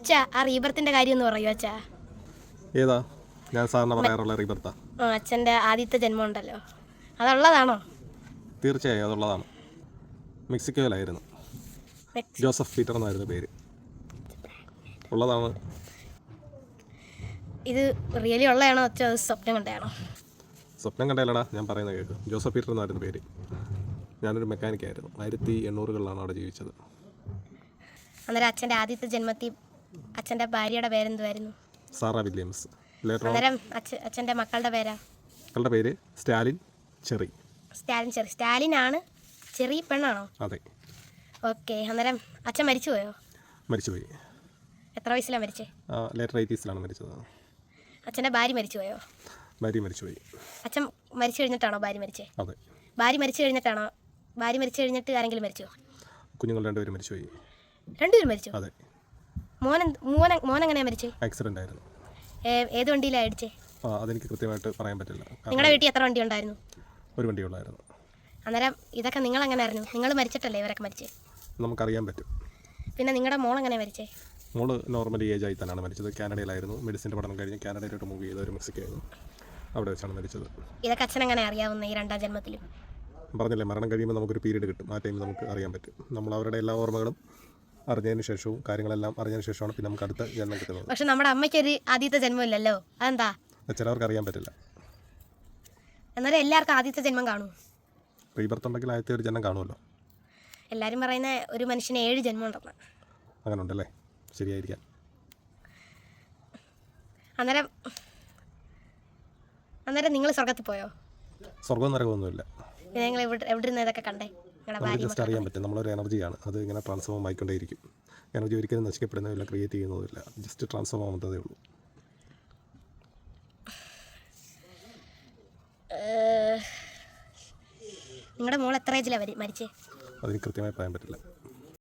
അച്ഛ ആ റീബർത്തിന്റെ കാര്യം ഒന്ന് പറയൂ അച്ഛാ. ഏതാ? ഞാൻ സാറിന് പറയാറുള്ള റീബർത്താ. അച്ഛൻ്റെ ആദ്യത്തെ ജന്മം ഉണ്ടല്ലോ, അതുള്ളതാണോ? തീർച്ചയായും അതുള്ളതാണ്. മെക്സിക്കോയിലായിരുന്നു. ജോസഫ് പീറ്റർ എന്നായിരുന്നു പേര്. ഉള്ളതാണ്. ഇത് റിയലി ഉള്ളതാണോ അച്ഛ, സ്വപ്നം കണ്ടതാണോ? സ്വപ്നം കണ്ടല്ലടാ, ഞാൻ പറയുന്നത് കേൾക്കും. ജോസഫ് പീറ്റർ എന്നായിരുന്നു പേര്. ഞാനൊരു മെക്കാനിക്കായിരുന്നു. 1800-കളിലാണ് അവിടെ ജീവിച്ചത്. അന്നേരം അച്ഛൻ്റെ ആദ്യത്തെ ജന്മത്തിൽ അച്ഛൻ്റെ ഭാര്യയുടെ പേരെന്തുമായിരുന്നു? Sara Williams. അന്നേരം അച്ഛൻ്റെ മക്കളുടെ പേരാ? മക്കളുടെ പേര് സ്റ്റാലിൻ, ചെറി. സ്റ്റാലിനാണ്. ചെറിയ പെണ്ണാണോ? അതെ. ഓക്കെ. അന്നേരം അച്ഛൻ മരിച്ചുപോയോ? മരിച്ചുപോയി. എത്ര വയസ്സിലാണ് മരിച്ചേ? ലേറ്റർ 80s മരിച്ചത്. അച്ഛൻ്റെ ഭാര്യ മരിച്ചുപോയോ? ഭാര്യ മരിച്ചുപോയി. അച്ഛൻ മരിച്ചു കഴിഞ്ഞിട്ടാണോ ഭാര്യ മരിച്ചേ? അതെ. ഭാര്യ മരിച്ചു കഴിഞ്ഞിട്ട് ആരെങ്കിലും മരിച്ചോ? കുഞ്ഞുങ്ങൾ രണ്ടുപേരും മരിച്ചുപോയി. രണ്ടുപേരും മരിച്ചു? അതെ. മോൻ എങ്ങനെയാണ് മരിച്ചേ? ആക്സിഡൻ്റ് ആയിരുന്നു. ഏത് വണ്ടിയിലാണ് അടിച്ചേ? അതെനിക്ക് കൃത്യമായിട്ട് പറയാൻ പറ്റില്ല. നിങ്ങളുടെ വീട്ടിൽ എത്ര വണ്ടി ഉണ്ടായിരുന്നു? ഒരു വണ്ടിയുള്ളായിരുന്നു. അന്നേരം ഇതൊക്കെ നിങ്ങൾ എങ്ങനെ അറിഞ്ഞു? നിങ്ങൾ മരിച്ചിട്ടല്ലേ ഇവരൊക്കെ മരിച്ചേ? നമുക്കറിയാൻ പറ്റും. പിന്നെ നിങ്ങളുടെ മോൾ എങ്ങനെ മരിച്ചേ? മോള് നോർമലി ഏജായി തന്നെയാണ് മരിച്ചത്. കാനഡയിലായിരുന്നു. മെഡിസിൻ്റെ പഠനം കഴിഞ്ഞ് കാനഡയിലോട്ട് മൂവ് ചെയ്ത ഒരു മെക്സിക്കായിരുന്നു. അവിടെ വെച്ചാണ് മരിച്ചത്. ഇതൊക്കെ അച്ഛൻ എങ്ങനെ അറിയാവുന്ന ഈ രണ്ടാം ജന്മത്തിലും? പറഞ്ഞില്ലേ, മരണം കഴിയുമ്പോൾ നമുക്കൊരു പീരീഡ് കിട്ടും. ആ ടൈമിൽ നമുക്ക് അറിയാൻ പറ്റും. നമ്മൾ അവരുടെ എല്ലാ ഓർമ്മകളും അറിഞ്ഞതിന് ശേഷവും കാര്യങ്ങളെല്ലാം അറിഞ്ഞതിന് ശേഷമാണ് പിന്നെ നമുക്ക് അടുത്ത ജന്മം കിട്ടുന്നത്. പക്ഷെ നമ്മുടെ അമ്മയ്ക്കൊരു ആദ്യത്തെ ജന്മമില്ലല്ലോ, അതെന്താ? ചിലവർക്ക് അറിയാൻ പറ്റില്ല. എന്നാലും എല്ലാവർക്കും ആദ്യത്തെ ജന്മം കാണും. റീബർത്ത് ഉണ്ടെങ്കിൽ ആദ്യത്തെ ഒരു ജന്മം കാണുമല്ലോ. എല്ലാവരും പറയുന്ന ഒരു മനുഷ്യന് 7 ജന്മം ഉണ്ടെന്ന്. അങ്ങനെ ഉണ്ടല്ലേ? ശരിയായിരിക്കാം. അന്നേരം നിങ്ങൾ സ്വർഗത്തിൽ പോയോ? സ്വർഗവും നരകമൊന്നുമില്ല. പിന്നെ നിങ്ങൾ എവിടെ നിന്ന് ഇതൊക്കെ കണ്ടേ? നമുക്ക് ജസ്റ്റ് അറിയാൻ പറ്റും. നമ്മളൊരു എനർജിയാണ്, അത് ഇങ്ങനെ ട്രാൻസ്ഫോം ആയിക്കൊണ്ടേയിരിക്കും. എനർജി ഒരിക്കലും നശിക്കപ്പെടുന്നതില്ല, ക്രിയേറ്റ് ചെയ്യുന്നതില്ല. ജസ്റ്റ് ട്രാൻസ്ഫോം ആവുന്നതേ ഉള്ളൂ. നിങ്ങളുടെ മോൾ എത്ര ഏജിലാണ് മരിച്ചേ? അതിന് കൃത്യമായി പറയാൻ പറ്റില്ല.